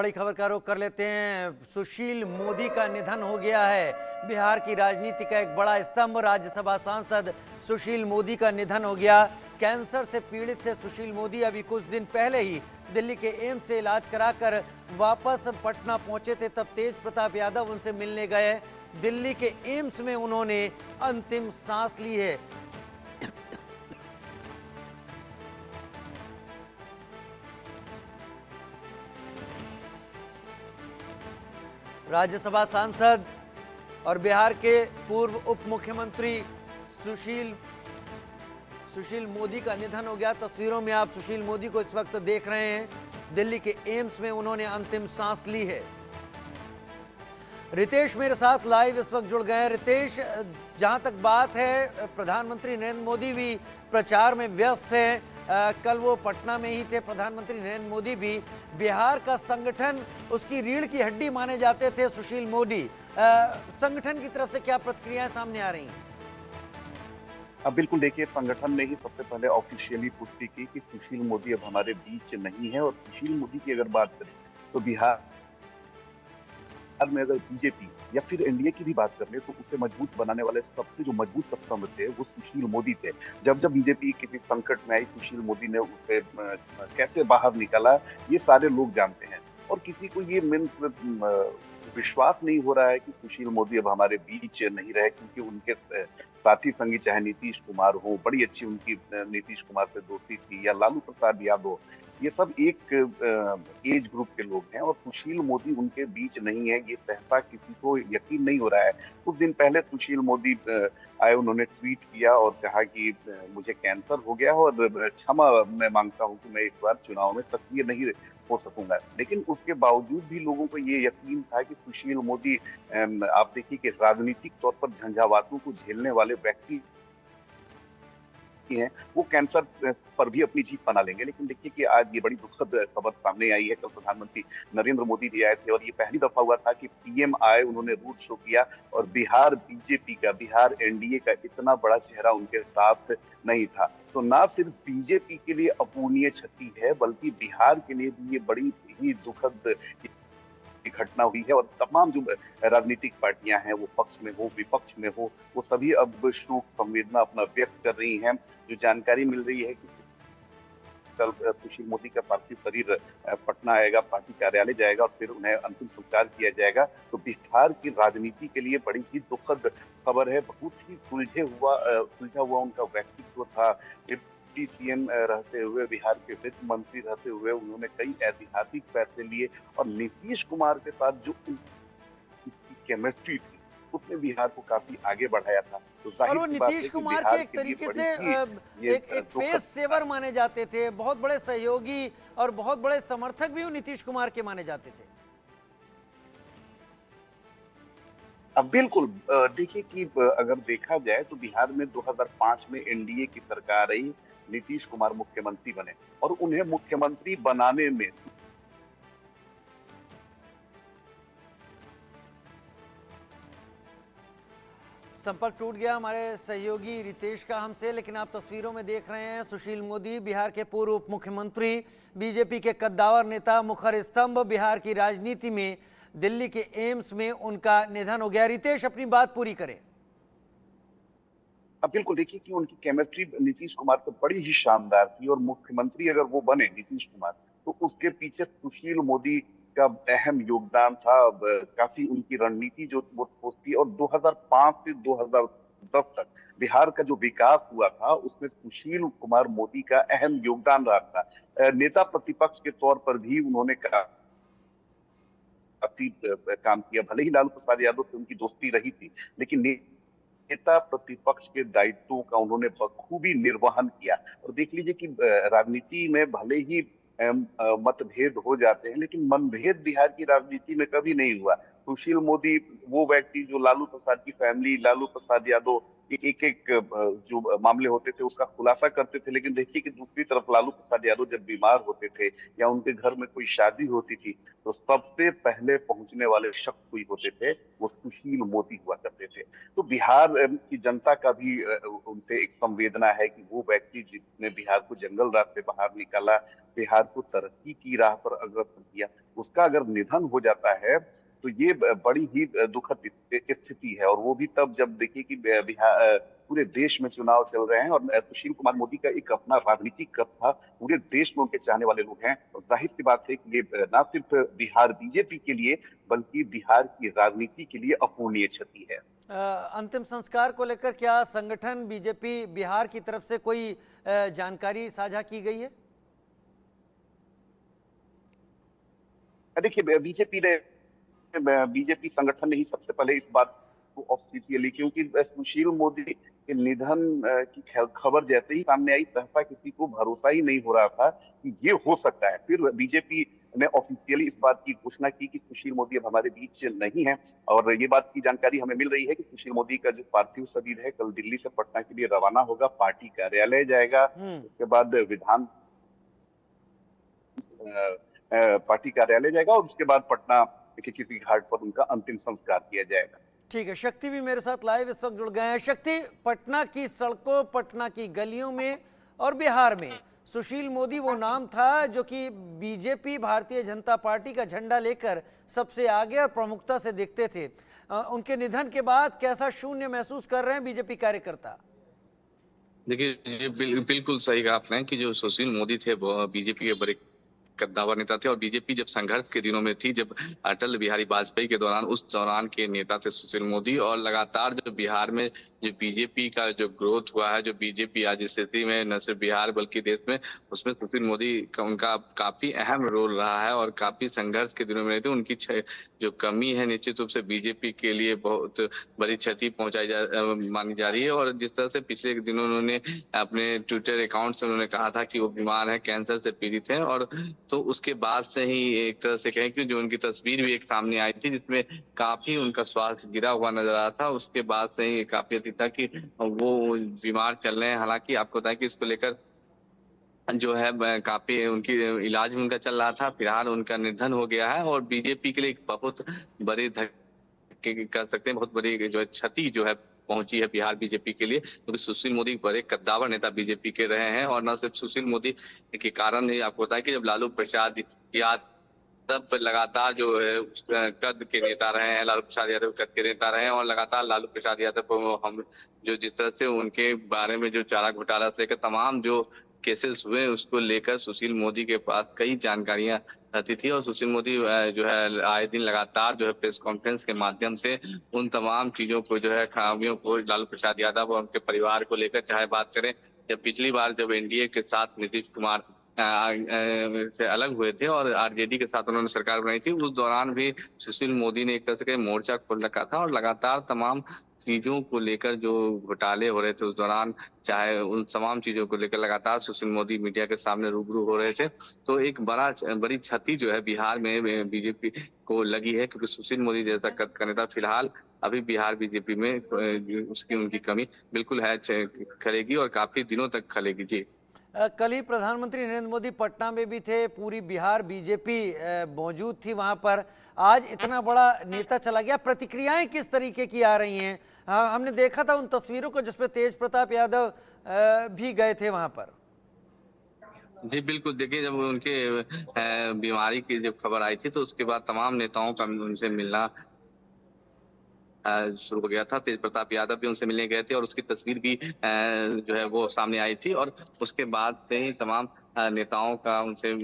बड़ी खबर का रुख कर लेते हैं। सुशील मोदी का निधन हो गया है। बिहार की राजनीति का एक बड़ा स्तंभ राज्यसभा सांसद सुशील मोदी का निधन हो गया। कैंसर से पीड़ित थे सुशील मोदी। अभी कुछ दिन पहले ही दिल्ली के एम्स से इलाज कराकर वापस पटना पहुंचे थे। तब तेज प्रताप यादव उनसे मिलने गए। दिल्ली के एम्स में उन्होंने अंतिम सांस ली है। राज्यसभा सांसद और बिहार के पूर्व उप मुख्यमंत्री सुशील मोदी का निधन हो गया। तस्वीरों में आप सुशील मोदी को इस वक्त देख रहे हैं। दिल्ली के एम्स में उन्होंने अंतिम सांस ली है। रितेश मेरे साथ लाइव इस वक्त जुड़ गए हैं। रितेश, जहां तक बात है, प्रधानमंत्री नरेंद्र मोदी भी प्रचार में व्यस्त हैं। कल वो पटना में ही थे। प्रधानमंत्री नरेंद्र मोदी भी बिहार का संगठन, उसकी रीढ़ की हड्डी माने जाते थे सुशील मोदी। संगठन की तरफ से क्या प्रतिक्रियाएं सामने आ रही हैं? अब बिल्कुल देखिए, संगठन ने ही सबसे पहले ऑफिशियली पुष्टि की कि सुशील मोदी अब हमारे बीच नहीं है। और सुशील मोदी की अगर बात करें तो बिहार में अगर बीजेपी या फिर एनडीए की भी बात कर ले तो उसे मजबूत बनाने वाले सबसे जो मजबूत स्तंभ थे वो सुशील मोदी थे। जब जब बीजेपी किसी संकट में आई, सुशील मोदी ने उसे कैसे बाहर निकाला, ये सारे लोग जानते हैं। और किसी को ये विश्वास नहीं हो रहा है कि सुशील मोदी अब हमारे बीच नहीं रहे, क्योंकि उनके साथी संगी चाहे नीतीश कुमार हो, बड़ी अच्छी उनकी नीतीश कुमार से दोस्ती थी, या लालू प्रसाद यादव, ये सब एक एज ग्रुप के लोग हैं और सुशील मोदी उनके बीच नहीं है। ये सहसा किसी को यकीन नहीं हो रहा है। कुछ दिन पहले सुशील मोदी आए, उन्होंने ट्वीट किया और कहा कि मुझे कैंसर हो गया और क्षमा मैं मांगता हूं कि मैं इस बार चुनाव में सक्रिय नहीं हो सकूंगा। लेकिन उसके बावजूद भी लोगों को ये यकीन था कि सुशील मोदी, आप देखिए कि राजनीतिक तौर पर झंझावातों को झेलने वाले व्यक्ति हैं, वो कैंसर पर भी अपनी जीत बना लेंगे। लेकिन देखिए कि आज ये बड़ी दुखद खबर सामने आई है। कल प्रधानमंत्री नरेंद्र मोदी भी आए थे और ये पहली दफा हुआ था कि पीएम आए, उन्होंने रोड शो किया और बिहार बीजेपी का, बिहार एनडीए का इतना बड़ा चेहरा उनके साथ नहीं था। तो ना सिर्फ बीजेपी के लिए अपूरणीय क्षति है, बल्कि बिहार के लिए भी ये बड़ी ही दुखद की घटना हुई है। और तमाम जो राजनीतिक पार्टियां हैं, वो पक्ष में हो विपक्ष में हो, वो सभी अब शोक संवेदना अपना व्यक्त कर रही हैं। जो जानकारी मिल रही है कि कल सुशील मोदी का पार्थिव शरीर पटना आएगा, पार्टी कार्यालय जाएगा और फिर उन्हें अंतिम संस्कार किया जाएगा। तो बिहार की राजनीति के लिए बड़ी ही दुखद खबर है। बहुत ही सुलझा हुआ उनका व्यक्तित्व था। डिप्टी सीएम रहते हुए, बिहार के वित्त मंत्री रहते हुए उन्होंने कई ऐतिहासिक फैसले लिए और नीतीश कुमार के साथ जो उनकी केमिस्ट्री थी, उसने बिहार को काफी आगे बढ़ाया था। तो और जाहिर वो सी बात नीतीश है कि कुमार के बिहार एक के लिए तरीके बड़ी से ही ये एक एक फेस दुखद सेवर माने जाते थे। बहुत बड़े सहयोगी और बहुत बड़े समर्थक भी वो नीतीश कुमार के माने जाते थे। अब बिल्कुल देखिए कि अगर देखा जाए तो बिहार में 2005 में एनडीए की सरकार आई, नीतीश कुमार मुख्यमंत्री बने और उन्हें मुख्यमंत्री बनाने में संपर्क टूट गया हमारे सहयोगी रितेश का हमसे। लेकिन आप तस्वीरों में देख रहे हैं सुशील मोदी, बिहार के पूर्व उप मुख्यमंत्री, बीजेपी के कद्दावर नेता, मुखर स्तंभ बिहार की राजनीति में। दिल्ली के एम्स में उनका निधन हो गया। रितेश, अपनी बात पूरी करें। अब बिल्कुल देखिए कि उनकी केमिस्ट्री नीतीश कुमार से बड़ी ही शानदार थी और मुख्यमंत्री अगर वो बने नीतीश कुमार, तो उसके पीछे सुशील मोदी का अहम योगदान था। काफी उनकी रणनीति जो वो ठोस थी और 2005 से 2010 तक बिहार का जो विकास हुआ था उसमें सुशील कुमार मोदी का अहम योगदान रहा था। नेता प्रतिपक्ष के तौर पर भी उन्होंने काफी काम किया। भले ही लालू प्रसाद यादव से उनकी दोस्ती रही थी, लेकिन नेता प्रतिपक्ष के दायित्वों का उन्होंने बखूबी निर्वहन किया। और देख लीजिए कि राजनीति में भले ही मतभेद हो जाते हैं, लेकिन मनभेद बिहार की राजनीति में कभी नहीं हुआ। सुशील मोदी वो व्यक्ति जो लालू प्रसाद की फैमिली, लालू प्रसाद यादव एक एक जो मामले होते थे उसका खुलासा करते थे। लेकिन देखिए कि दूसरी तरफ लालू प्रसाद यादव जब बीमार होते थे या उनके घर में कोई शादी होती थी, तो सबसे पहले पहुंचने वाले शख्स कोई होते थे, वो सुशील मोदी हुआ करते थे। तो बिहार की जनता का भी उनसे एक संवेदना है कि वो व्यक्ति जिसने बिहार को जंगल राज से बाहर निकाला, बिहार को तरक्की की राह पर अग्रसर किया, उसका अगर निधन हो जाता है तो ये बड़ी ही दुखद स्थिति है। और वो भी तब जब देखिए कि बिहार पूरे देश में चुनाव चल रहे हैं और सुशील कुमार मोदी का एक अपना राजनीतिक कद था, पूरे देश में उनके चाहने वाले लोग हैं। और जाहिर सी बात है कि ये ना सिर्फ बिहार बीजेपी के लिए बल्कि बिहार की राजनीति के लिए अपूरणीय क्षति है। अंतिम संस्कार को लेकर क्या संगठन बीजेपी बिहार की तरफ से कोई जानकारी साझा की गई है? देखिए बीजेपी संगठन ने ही सबसे पहले इस बात को ऑफिशियली, क्योंकि सुशील मोदी के निधन की खबर जैसे ही सामने आई, सहसा किसी को भरोसा ही नहीं हो रहा था कि ये हो सकता है। फिर बीजेपी ने ऑफिशियली इस बात की घोषणा की कि सुशील मोदी अब हमारे बीच नहीं है। और ये बात की जानकारी हमें मिल रही है कि सुशील मोदी का जो पार्थिव शरीर है कल दिल्ली से पटना के लिए रवाना होगा, पार्टी कार्यालय जाएगा, उसके बाद पार्टी कार्यालय जाएगा और उसके बाद पटना के किसी घाट पर उनका अंतिम संस्कार किया जाएगा। ठीक है, शक्ति भी मेरे साथ लाइव इस वक्त जुड़ गए हैं। शक्ति, पटना की सड़कों, पटना की गलियों में और बिहार में सुशील मोदी वो नाम था जो कि बीजेपी भारतीय जनता पार्टी का झंडा लेकर सबसे आगे और प्रमुखता से देखते थे। उनके निधन के बाद कैसा शून्य महसूस कर रहे हैं बीजेपी कार्यकर्ता? देखिए, ये बिल्कुल सही कहा आपने कि जो सुशील मोदी थे वो बीजेपी के बड़े कद्दावर नेता थे। और बीजेपी जब संघर्ष के दिनों में थी, जब अटल बिहारी वाजपेयी के दौरान, उस दौरान के नेता थे सुशील मोदी। और लगातार जो बिहार में जो बीजेपी का जो ग्रोथ हुआ है, जो बीजेपी आज स्थिति में न सिर्फ बिहार बल्कि देश में, उसमें सुशील मोदी का उनका काफी अहम रोल रहा है। और काफी संघर्ष के दिनों में रहते, उनकी जो कमी है निश्चित रूप से बीजेपी के लिए बहुत बड़ी क्षति मानी जा रही है। और जिस तरह से पिछले दिनों उन्होंने अपने ट्विटर अकाउंट से उन्होंने कहा था कि वो बीमार है, कैंसर से पीड़ित है, और तो उसके बाद से ही एक तरह से कहें कि जो उनकी तस्वीर भी एक सामने आई थी जिसमें काफी उनका स्वास्थ्य गिरा हुआ नजर आ रहा था, उसके बाद से ही काफी अधिक था कि वो बीमार चल रहे हैं। हालांकि आपको बताया कि इसको लेकर जो है काफी उनकी इलाज भी उनका चल रहा था। फिलहाल उनका निधन हो गया है और बीजेपी के लिए एक बहुत बड़ी धक्के कह सकते हैं, बहुत बड़ी जो है क्षति जो है पहुंची है बिहार बीजेपी के लिए, क्योंकि सुशील मोदी बड़े कद्दावर नेता बीजेपी के रहे हैं। और न सिर्फ सुशील मोदी के कारण ही आपको बताया कि जब लालू प्रसाद यादव लगातार जो है कद के नेता रहे हैं, लालू प्रसाद यादव कद के नेता रहे हैं, और लगातार लालू प्रसाद यादव को हम जो जिस तरह से उनके बारे में जो चारा घोटाला से लेकर तमाम जो केसेस हुए उसको लेकर सुशील मोदी के पास कई जानकारियां रहती थी। और सुशील मोदी जो है आए दिन लगातार जो है प्रेस कॉन्फ्रेंस के माध्यम से उन तमाम चीजों को जो है खामियों को लालू प्रसाद यादव और उनके परिवार को लेकर चाहे बात करें, जब पिछली बार जब एनडीए के साथ नीतीश कुमार से अलग हुए थे और आरजेडी के साथ उन्होंने सरकार बनाई थी, उस दौरान भी सुशील मोदी ने एक तरह से मोर्चा खोल रखा था और लगातार तमाम चीजों को लेकर जो घोटाले हो रहे थे उस दौरान, चाहे उन तमाम चीजों को लेकर लगातार सुशील मोदी मीडिया के सामने रूबरू हो रहे थे। तो एक बड़ी क्षति जो है बिहार में बीजेपी को लगी है, क्योंकि सुशील मोदी जैसा कद का नेता फिलहाल अभी बिहार बीजेपी में उसकी उनकी कमी बिल्कुल है, खलेगी और काफी दिनों तक खलेगी। जी, कल ही प्रधानमंत्री नरेंद्र मोदी पटना में भी थे, पूरी बिहार बीजेपी मौजूद थी वहां पर। आज इतना बड़ा नेता चला गया, प्रतिक्रियाएं किस तरीके की आ रही हैं? हमने देखा था उन तस्वीरों को जिसपे तेज प्रताप यादव भी गए थे वहां पर। जी बिल्कुल, देखिए जब उनके बीमारी की जब खबर आई थी तो उसके बाद तमाम नेताओं का उनसे मिलना शुरू हो गया था। तेज प्रताप यादव भी उनसे मिलने गए थे और उसकी तस्वीर भी जो है वो सामने आई थी। और उसके बाद से ही तमाम नेताओं का उनसे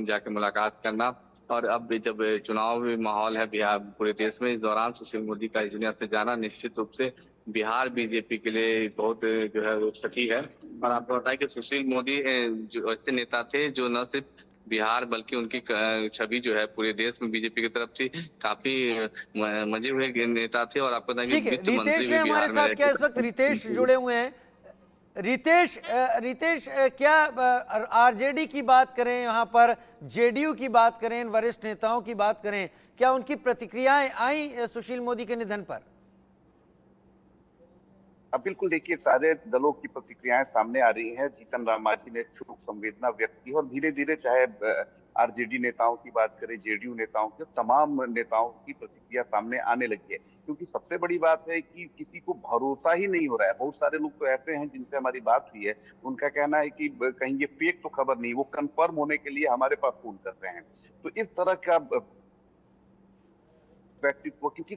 जाके मुलाकात करना। और अब जब चुनावी माहौल है बिहार पूरे देश में, इस दौरान सुशील मोदी का इस दुनिया से जाना निश्चित रूप से बिहार बीजेपी के लिए बहुत जो है वो क्षति है। और आपको बताया कि सुशील मोदी जो ऐसे नेता थे जो न सिर्फ बिहार बल्कि उनकी छवि जो है पूरे देश में बीजेपी की तरफ से काफी मजे हुए नेता थे। और आपको ठीक है, रितेश है हमारे साथ क्या इस वक्त? रितेश जुड़े हुए हैं। रितेश, क्या आरजेडी की बात करें, यहाँ पर जेडीयू की बात करें, वरिष्ठ नेताओं की बात करें, क्या उनकी प्रतिक्रियाएं आई सुशील मोदी के निधन पर? अब बिल्कुल देखिए, सारे दलों की प्रतिक्रियाएं सामने आ रही हैं। जीतन राम मांझी ने शोक संवेदना व्यक्त की और धीरे धीरे, चाहे आरजेडी नेताओं की बात करें, जेडीयू नेताओं की, तमाम नेताओं की प्रतिक्रिया सामने आने लगी है। क्योंकि सबसे बड़ी बात है कि किसी को भरोसा ही नहीं हो रहा है। बहुत सारे लोग तो ऐसे हैं जिनसे हमारी बात हुई है, उनका कहना है कि कहीं ये फेक तो खबर नहीं, वो कंफर्म होने के लिए हमारे पास फोन कर रहे हैं। तो इस तरह का व्यक्तित्व, क्योंकि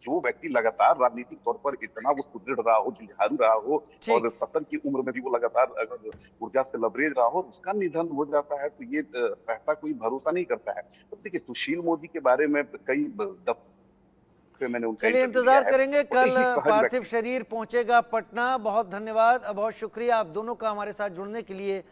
जो व्यक्ति लगातार राजनीतिक तौर पर इतना वो सुदृढ़ रहा हो, जुझारू रहा हो, और ठीक। 70 की उम्र में भी वो लगातार अगर ऊर्जा से लबरेज रहा हो, उसका निधन हो जाता है, तो ये सहसा कोई भरोसा नहीं करता है। तो देखिए, सुशील मोदी के बारे में कई दफे मैंने उनका चलिए, इंटरव्यू लिया इंतजार है। करेंगे वो कल एक सहज पार्थिव व्यक्ति। शरीर पहुंचेगा पटना। बहुत धन्यवाद, बहुत शुक्रिया आप दोनों का हमारे साथ जुड़ने के लिए।